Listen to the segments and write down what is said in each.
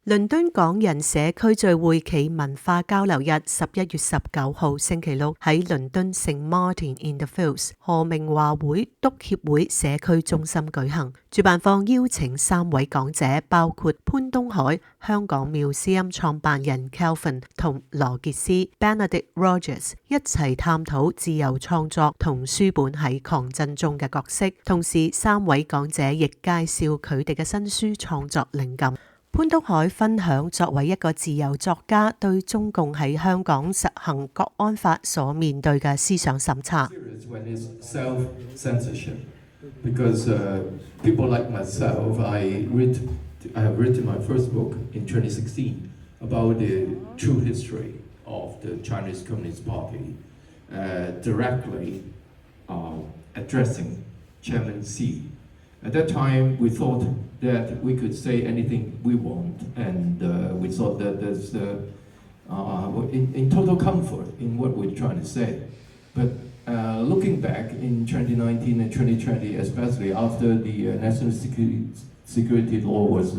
倫敦港人社區聚會暨文化交流日11月19號星期六喺倫敦St Martin-in-the-Fields何明華會督協會社區中心舉行。主辦方邀請3位講者，包括潘東凱、香港繆詩菴創辦人Calvin 同羅傑斯 Benedict Rogers 一齊探討自由創作同書本喺抗爭中嘅角色。同時3位講者亦介紹佢哋嘅新書創作靈感。潘東凱分享作為一個自由作家對中共喺香港實行國安法所面對嘅思想審查。Because people like myself, I have written my first book in 2016 about the true history of the Chinese Communist Party, directly addressing Chairman Xi. At that time, we thought that we could say anything we want, and we thought that there's in total comfort in what we're trying to say. But looking back in 2019 and 2020, especially after the national security law was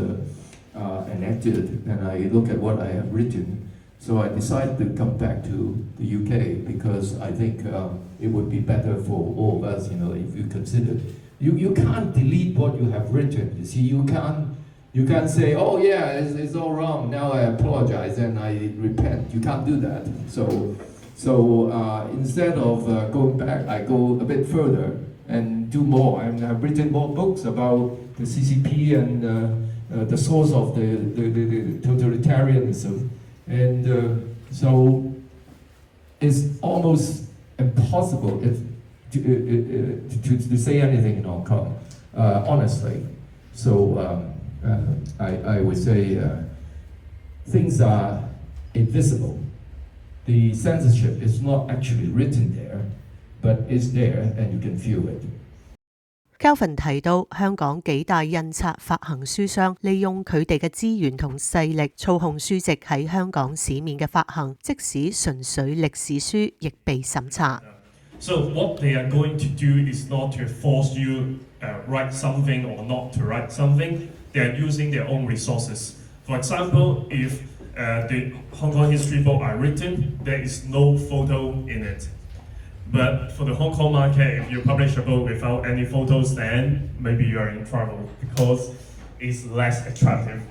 enacted, and I look at what I have written, so I decided to come back to the UK because I think it would be better for all of us, if you consider. You can't delete what you have written. You see, you can't say, oh yeah, it's all wrong. Now I apologize and I repent. You can't do that. So instead of going back, I go a bit further and do more. And I've written more books about the CCP and the source of the totalitarianism. And so it's almost impossible to say anything in Hong Kong, honestly. So I would say things are invisible. The censorship is not actually written there, but it's there and you can feel it. Calvin 提到香港幾大印刷發行書商利用佢哋嘅資源同勢力操控書籍喺香港市面嘅發行，即使純粹歷史書亦被審查。So what they are going to do is not to force you write something or not to write something. They are using their own resources. For example, if the Hong Kong history book are written, there is no photo in it. But for the Hong Kong market, if you publish a book without any photos, then maybe you are in trouble because it's less attractive.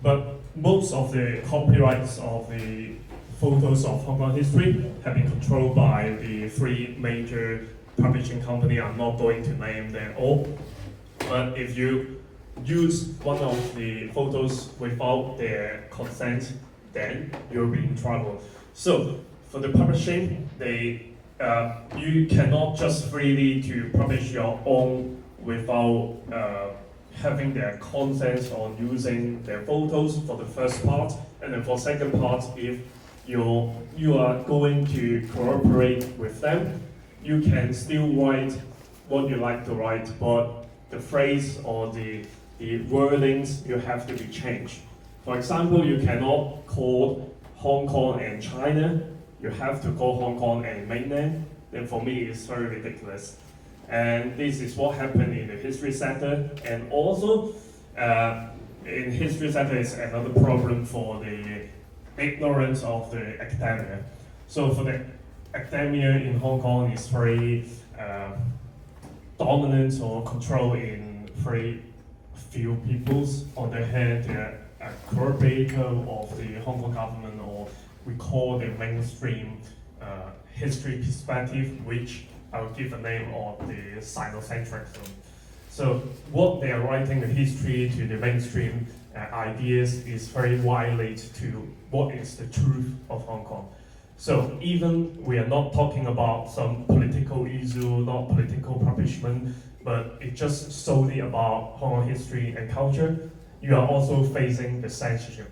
But most of the copyrights of the photos of Hong Kong history have been controlled by the 3 major publishing companies. I'm not going to name them all. But if you use one of the photos without their consent, then you'll be in trouble. So for the publishing, you cannot just freely to publish your own without having their consent on using their photos for the first part, and then for second part, if you are going to cooperate with them, you can still write what you like to write, but the phrase or the wordings, you have to be changed. For example, you cannot call Hong Kong and China, you have to call Hong Kong and mainland. Then for me, it's very ridiculous. And this is what happened in the history sector. And also, in history sector is another problem for the ignorance of the academia. So for the academia in Hong Kong is very dominant or controlled in very few peoples. On the hand, they're a collaborator of the Hong Kong government, or we call the mainstream history perspective, which I'll give a name of the sinocentrism. So what they are writing the history to the mainstream ideas is very violate to what is the truth of Hong Kong. So even we are not talking about some political issue, not political publishment, but it's just solely about Hong Kong history and culture, you are also facing the censorship.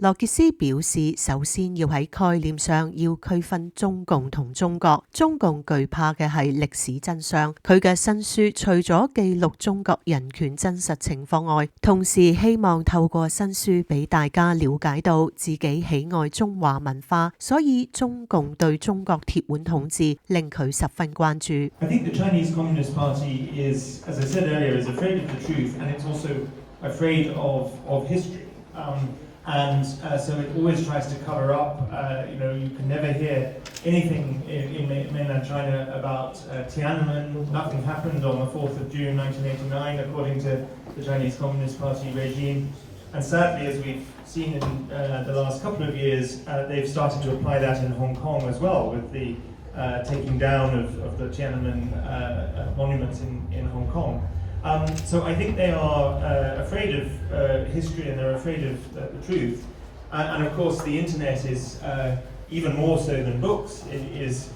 羅傑斯表示，首先要喺概念上要區分中共同中國。中共懼怕嘅係歷史真相。佢嘅新書除咗記錄中國人權真實情況外，同時希望透過新書俾大家了解到自己喜愛中華文化，所以中共對中國鐵腕統治令佢十分關注。I think the Chinese Communist Party is, as I said earlier, is afraid of the truth, and it's also afraid of history. So it always tries to cover up. You can never hear anything in mainland China about Tiananmen. Nothing happened on the 4th of June 1989, according to the Chinese Communist Party regime. And sadly, as we've seen in the last couple of years, they've started to apply that in Hong Kong as well, with the taking down of the Tiananmen monuments in Hong Kong. So I think they are afraid of history, and they're afraid of the truth. And of course, the internet is even more so than books. It is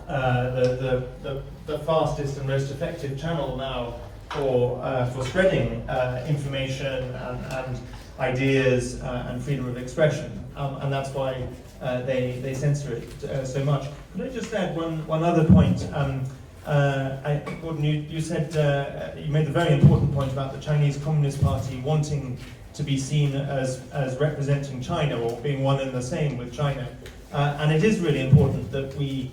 the fastest and most effective channel now for spreading information and ideas and freedom of expression. And that's why they censor it so much. Could I just add one other point? Gordon, you said, you made the very important point about the Chinese Communist Party wanting to be seen as representing China, or being one and the same with China. And it is really important that we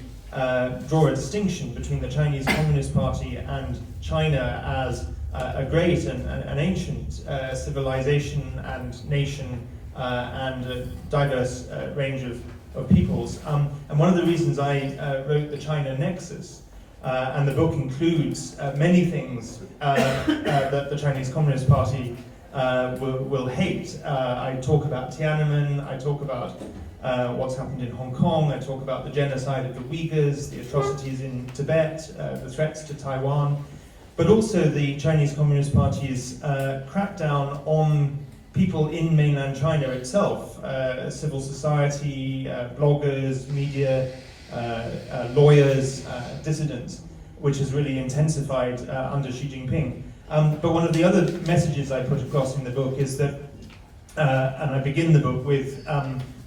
draw a distinction between the Chinese Communist Party and China as a great and an ancient civilization and nation and a diverse range of peoples. And one of the reasons I wrote the China Nexus, and the book includes many things that the Chinese Communist Party will hate. I talk about Tiananmen, I talk about what's happened in Hong Kong, I talk about the genocide of the Uyghurs, the atrocities in Tibet, the threats to Taiwan, but also the Chinese Communist Party's crackdown on people in mainland China itself, civil society, bloggers, media, lawyers, dissidents, which has really intensified under Xi Jinping. But one of the other messages I put across in the book is that, and I begin the book with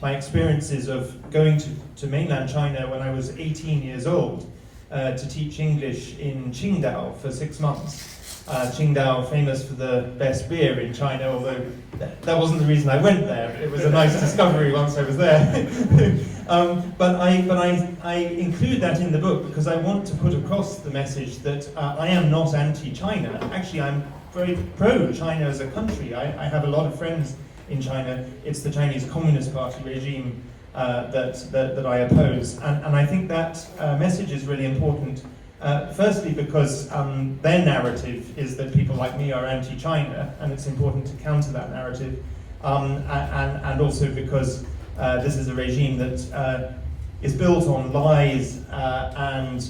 my experiences of going to mainland China when I was 18 years old to teach English in Qingdao for 6 months. Qingdao, famous for the best beer in China, although that wasn't the reason I went there. It was a nice discovery once I was there. But I include that in the book because I want to put across the message that I am not anti-China. Actually, I'm very pro-China as a country. I have a lot of friends in China. It's the Chinese Communist Party regime that I oppose. And I think that message is really important. Firstly, because their narrative is that people like me are anti-China, and it's important to counter that narrative, and also because this is a regime that is built on lies and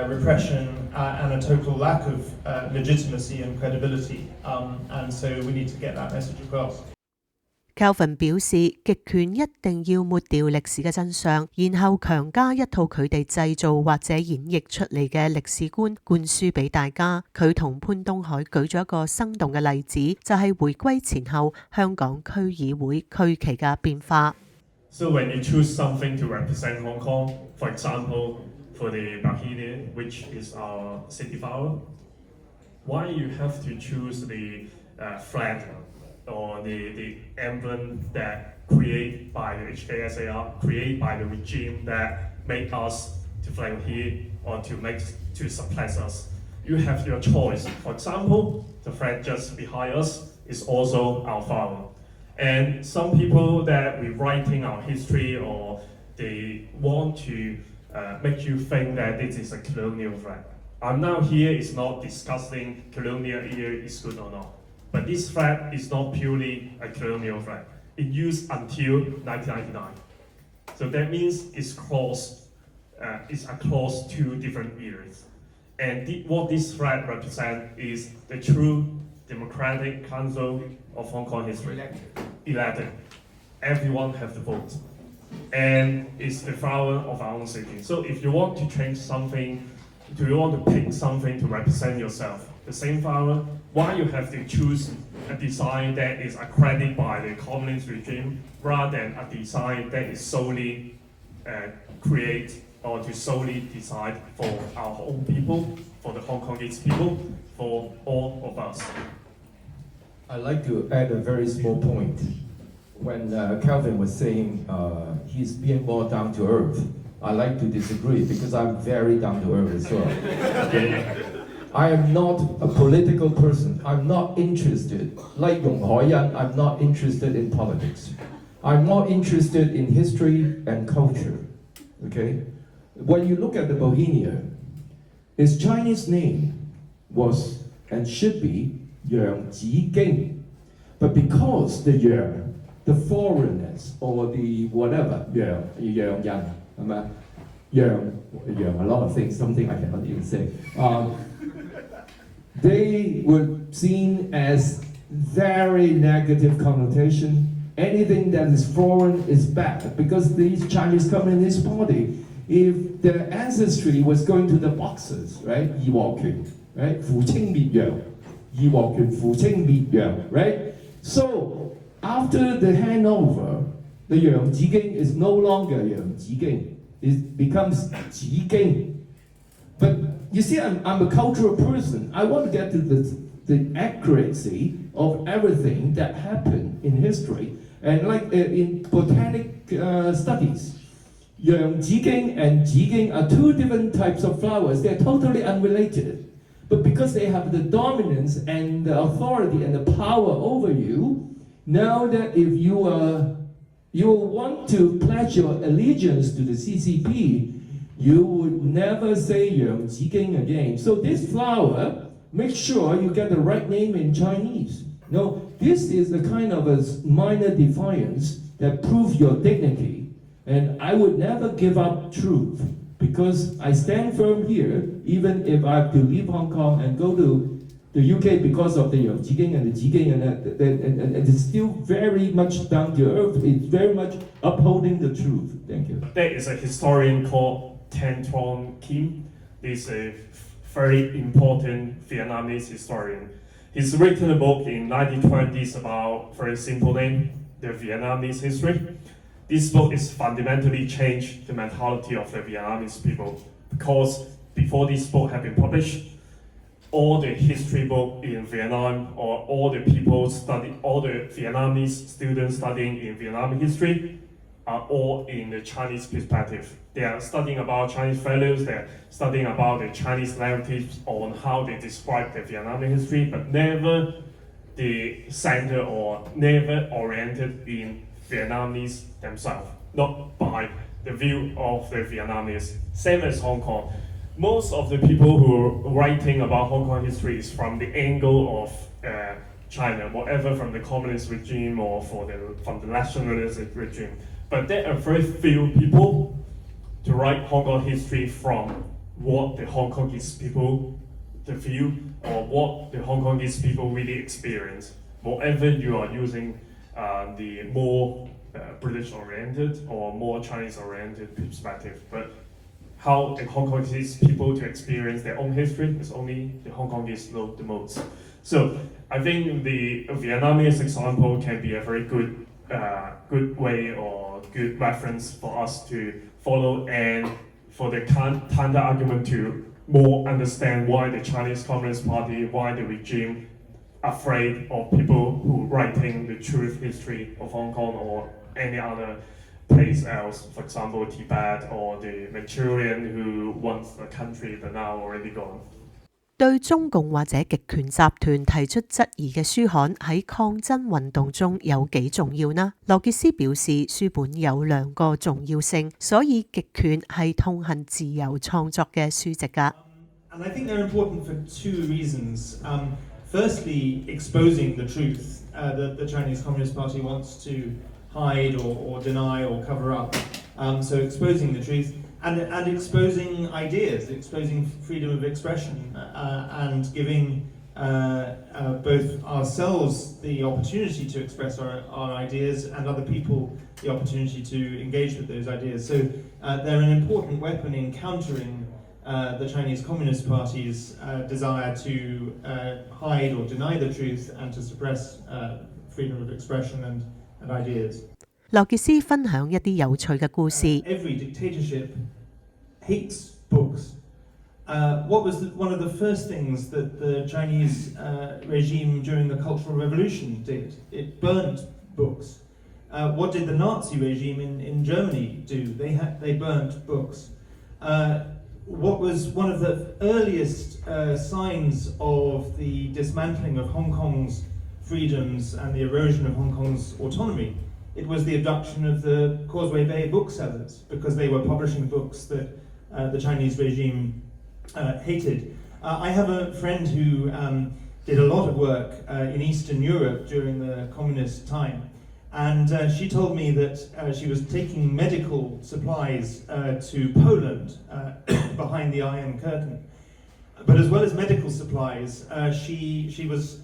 repression and a total lack of legitimacy and credibility, and so we need to get that message across. Calvin 表示，極權一定要抹掉歷史嘅真相，然後強加一套佢哋製造或者演繹出嚟嘅歷史觀灌輸俾大家。佢同潘東凱舉咗一個生動嘅例子，就係回歸前後香港區議會區旗嘅變化。So when you choose something to represent Hong Kong, for example, for the Bahini, which is our city flower, why you have to choose the flag or the emblem that created by the HKSAR, created by the regime that made us to flag here or to suppress us? You have your choice. For example, the flag just behind us is also our flower. And some people that rewriting our history, or they want to make you think that this is a colonial flag. I'm now here is not discussing colonial era is good or not. But this flag is not purely a colonial flag. It used until 1999. So that means it's across 2 different eras. And what this flag represents is the true democratic council of Hong Kong history. Elected. Everyone have the vote. And it's the flower of our own city. So if you want to change something, do you want to pick something to represent yourself? The same flower, why you have to choose a design that is accredited by the communist regime rather than a design that is solely create or to solely decide for our own people, for the Hong Kongese people, for all of us? I'd like to add a very small point. When Calvin was saying he's being more down to earth, I like to disagree because I'm very down to earth as well. I am not a political person. I'm not interested. Like Yong Hoi-yan, I'm not interested in politics. I'm more interested in history and culture. Okay? When you look at the Bohemia, his Chinese name was and should be Yang Jiging. But because the Yang, the foreigners or the whatever, Yang Yan, Yang, a lot of things, something I cannot even say. They were seen as very negative connotation. Anything that is foreign is bad because these Chinese Communist Party, if their ancestry was going to the Boxers, right? 義和拳, right? 扶清滅洋, 義和拳扶清滅洋, right? So after the handover, the Yang Jiging is no longer Yang Jiging. It becomes Jiging. But you see, I'm a cultural person. I want to get to the accuracy of everything that happened in history. And like in botanic studies, Yang Jiging and Jiging are two different types of flowers. They're totally unrelated. But because they have the dominance and the authority and the power over you, now that if you want to pledge your allegiance to the CCP, you would never say Yang Jiging again. So this flower, make sure you get the right name in Chinese. No, this is a kind of a minor defiance that proves your dignity. And I would never give up truth because I stand firm here, even if I have to leave Hong Kong and go to the UK because of the Yang Jiging and the Jiging, and it's still very much down to earth. It's very much upholding the truth. Thank you. There is a historian called Tan Truong Kim. He's a very important Vietnamese historian. He's written a book in 1920s about very simple name, the Vietnamese history. This book is fundamentally changed the mentality of the Vietnamese people because before this book had been published, all the history book in Vietnam or all the Vietnamese students studying in Vietnam history are all in the Chinese perspective. They are studying about Chinese values, they're studying about the Chinese narratives on how they describe the Vietnamese history, but never the center or never oriented in Vietnamese themselves, not by the view of the Vietnamese. Same as Hong Kong. Most of the people who are writing about Hong Kong history is from the angle of China, whatever from the communist regime or from the nationalist regime. But there are very few people to write Hong Kong history from what the Hong Kongese people, the view, or what the Hong Kongese people really experience. Whatever you are using the more British-oriented or more Chinese-oriented perspective, but how the Hong Kongese people to experience their own history is only the Hong Kongese know the most. So I think the Vietnamese example can be a very good way or good reference for us to follow and for the counter argument to more understand why the Chinese Communist Party, why the regime afraid of people who writing the truth history of Hong Kong or any other place else, for example Tibet or the Manchurian who wants a country but now already gone. 對中共或者極權集團提出質疑嘅書刊喺抗爭運動中有幾重要呢？羅傑斯表示書本有兩個重要性，所以極權係痛恨自由創作嘅書籍㗎。And I think they're important for two reasons. Firstly, exposing the truth that the Chinese Communist Party wants to hide or deny or cover up. So exposing the truth and exposing ideas, exposing freedom of expression and giving both ourselves the opportunity to express our ideas and other people the opportunity to engage with those ideas. So they're an important weapon in countering the Chinese Communist Party's desire to hide or deny the truth and to suppress freedom of expression and ideas. 羅傑斯分享一啲有趣嘅故事。Every dictatorship hates books. What was one of the first things that the Chinese regime during the Cultural Revolution did? It burnt books. What did the Nazi regime in Germany do? They burnt books. what was one of the earliest signs of the dismantling of Hong Kong's freedoms and the erosion of Hong Kong's autonomy. It was the abduction of the Causeway Bay booksellers because they were publishing books that the Chinese regime hated. I have a friend who did a lot of work in Eastern Europe during the communist time, and she told me that she was taking medical supplies to Poland behind the Iron Curtain. But as well as medical supplies, she was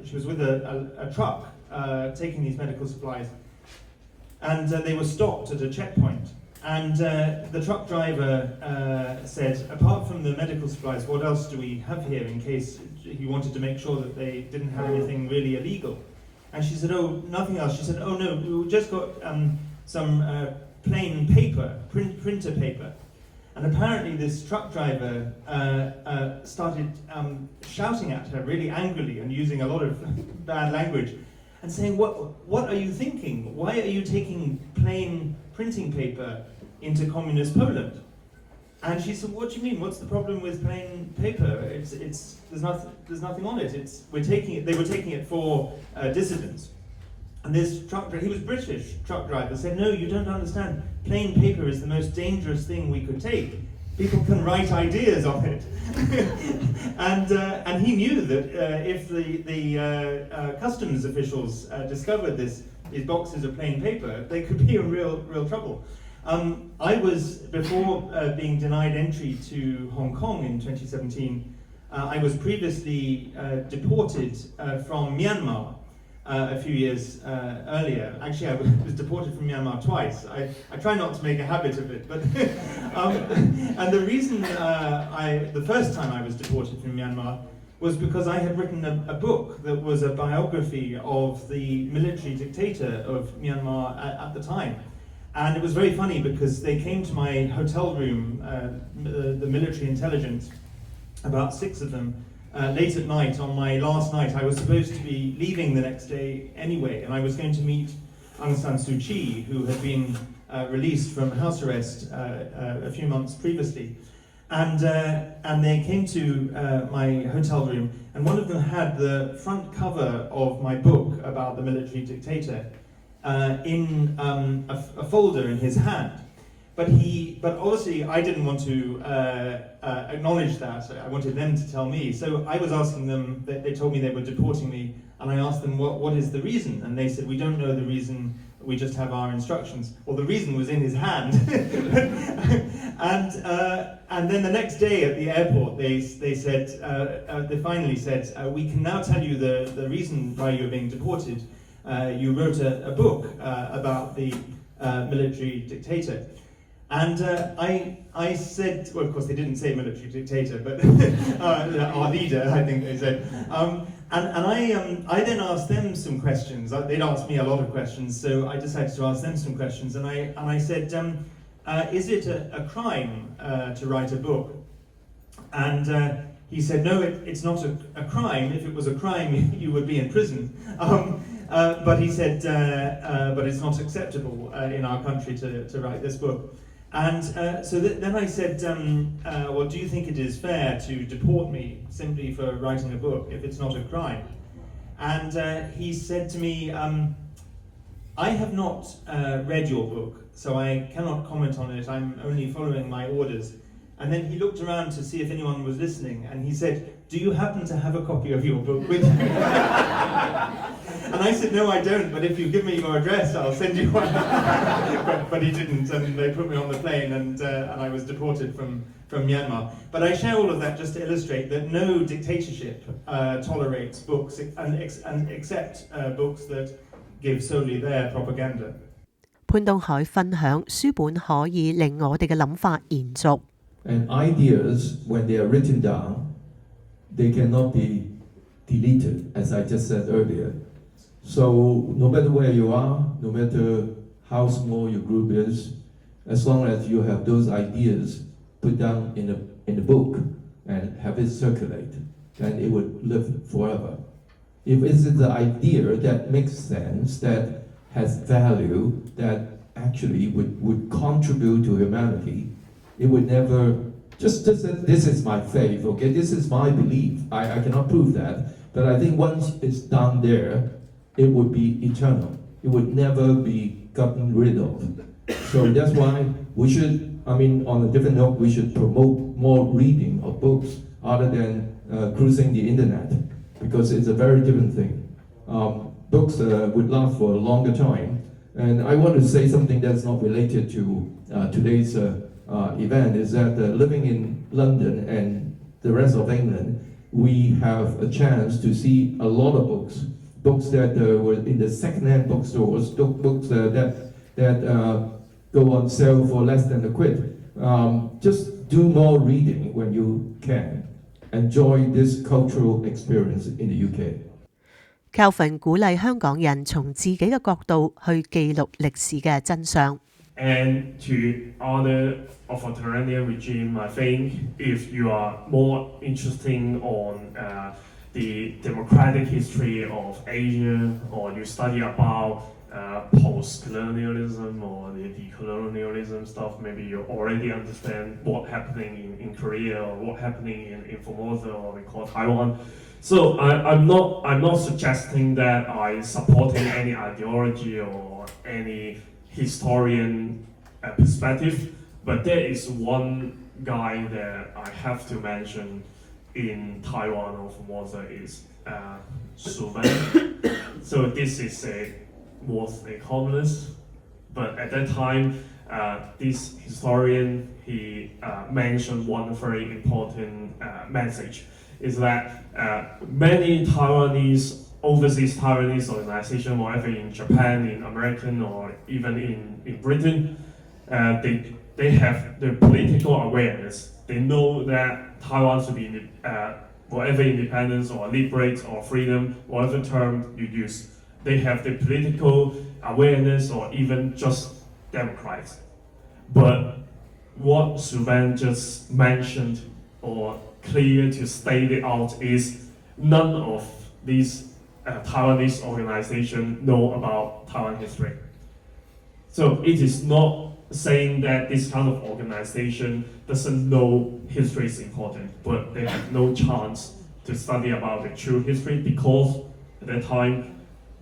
she was with a truck taking these medical supplies, and they were stopped at a checkpoint. And the truck driver said, apart from the medical supplies, what else do we have here in case he wanted to make sure that they didn't have anything really illegal? And she said, oh, nothing else. She said, oh no, we just got some plain paper, printer paper. And apparently this truck driver started shouting at her really angrily and using a lot of bad language and saying, what are you thinking? Why are you taking plain printing paper into communist Poland? And she said, what do you mean? What's the problem with plain paper? There's nothing on it. They were taking it for dissidents. And this truck driver, he was British truck driver, said, no, you don't understand. Plain paper is the most dangerous thing we could take. People can write ideas on it. and he knew that if the customs officials discovered these boxes of plain paper, they could be in real trouble. I was, before being denied entry to Hong Kong in 2017, I was previously deported from Myanmar a few years earlier. Actually, I was deported from Myanmar twice. I try not to make a habit of it, but and the reason the first time I was deported from Myanmar was because I had written a book that was a biography of the military dictator of Myanmar at the time. And it was very funny because they came to my hotel room, the military intelligence, about 6 of them, late at night on my last night. I was supposed to be leaving the next day anyway, and I was going to meet Aung San Suu Kyi, who had been released from house arrest a few months previously. And they came to my hotel room, and one of them had the front cover of my book about the military dictator in a folder in his hand. But obviously I didn't want to acknowledge that. I wanted them to tell me. So I was asking them, they told me they were deporting me, and I asked them, what is the reason? And they said, we don't know the reason, we just have our instructions. Well, the reason was in his hand. And then the next day at the airport, they finally said, we can now tell you the reason why you're being deported. You wrote a book about the military dictator. And I said, well, of course they didn't say military dictator, but our leader, I think they said. And I then asked them some questions. They'd asked me a lot of questions, so I decided to ask them some questions. And I said, is it a crime to write a book? And he said, no, it's not a crime. If it was a crime, you would be in prison. But he said, but it's not acceptable in our country to write this book. And so then I said, well, do you think it is fair to deport me simply for writing a book if it's not a crime? And he said to me, I have not read your book, so I cannot comment on it. I'm only following my orders. And then he looked around to see if anyone was listening, and he said, do you happen to have a copy of your book with you? And I said, no, I don't, but if you give me your address, I'll send you one. but he didn't, and they put me on the plane, and I was deported from Myanmar. But I share all of that just to illustrate that no dictatorship tolerates books and accept books that give solely their propaganda. 潘東凱分享書本可以令我哋嘅諗法延續。And ideas, when they are written down, they cannot be deleted, as I just said earlier. So no matter where you are, no matter how small your group is, as long as you have those ideas put down in a book and have it circulate, then it would live forever. If it's the idea that makes sense, that has value, that actually would contribute to humanity, it would never, just this is my faith, okay, this is my belief. I cannot prove that, but I think once it's done there, it would be eternal. It would never be gotten rid of. So that's why we should, on a different note, we should promote more reading of books other than cruising the internet, because it's a very different thing. Books would last for a longer time. And I want to say something that's not related to today's event, is that living in London and the rest of England, we have a chance to see a lot of books that were in the second-hand bookstores, books that go on sale for less than £1. Just do more reading when you can. Enjoy this cultural experience in the UK.Calvin 鼓勵香港人從自己嘅角度去記錄歷史嘅真相。And to other authoritarian regime, I think if you are more interested on the democratic history of Asia, or you study about post-colonialism or the decolonialism stuff, maybe you already understand what's happening in Korea or what's happening in Formosa or we call Taiwan.So I'm not suggesting that I supporting any ideology or any historian perspective, but there is one guy that I have to mention in Taiwan or Formosa is Suvan. So this was a communist, but at that time this historian he mentioned one very important message.Is that many overseas Taiwanese organizations, whether in Japan, in American, or even in Britain, they have the political awareness. They know that Taiwan should be whatever independence or liberate or freedom, whatever term you use. They have the political awareness or even just democrats. But what Suvan just mentioned or clear to state it out is none of these Taiwanese organizations know about Taiwan history. So it is not saying that this kind of organization doesn't know history is important, but they have no chance to study about the true history because at that time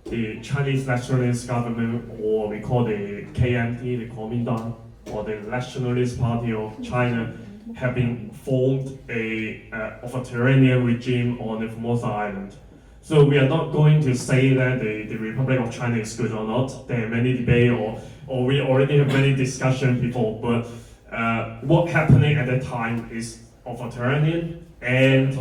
the Chinese nationalist government, or we call the KMT, the Kuomintang, or the Nationalist Party of China, have been formed a authoritarian regime on the Formosa Island. So we are not going to say that the Republic of China is good or not. There are many debates or we already have many discussions before, but what happening at that time is authoritarian and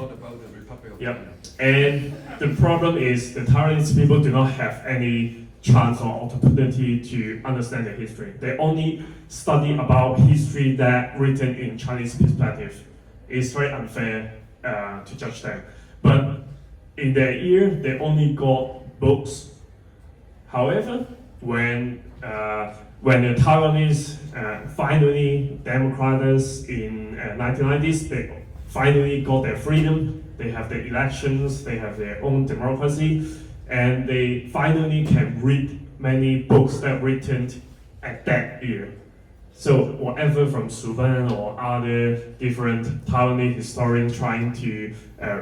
and the problem is the Taiwanese people do not have any chance or opportunity to understand the history. They only study about history that written in Chinese perspective. It's very unfair to judge them. But in their ear, they only got books. However, when the Taiwanese finally democrats in 1990s, they finally got their freedom. They have their elections. They have their own democracy. And they finally can read many books that written at that year. So whatever from Suvan or other different Taiwanese historians trying to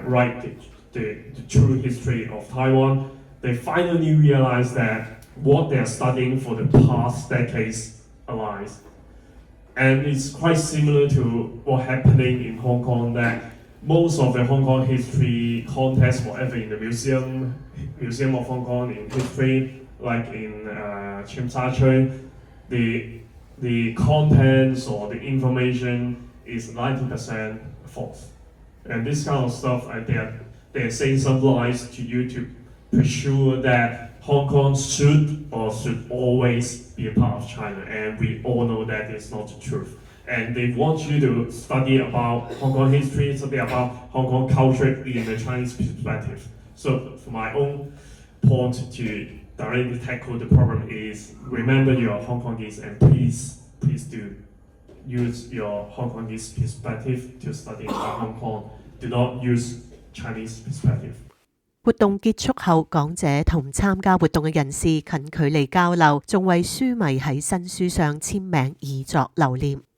write the true history of Taiwan, they finally realize that what they're studying for the past decades aligns. And it's quite similar to what happening in Hong Kong, that most of the Hong Kong history contest, whatever in the Museum of Hong Kong in history, like in Tsim Sha Tsui, the contents or the information is 90% false. And this kind of stuff, they're saying some lies to you to pursue that Hong Kong should always be a part of China, and we all know that is not the truth. And they want you to study about Hong Kong history, study about Hong Kong culture in the Chinese perspective. So for my own point to directly tackle the problem is, remember you are Hong Kongese, and please do use your Hong Kongese perspective to study about Hong Kong. Do not use Chinese perspective. 活動結束後，講者同參加活動嘅人士近距離交流，仲為書迷喺新書上簽名以作留念。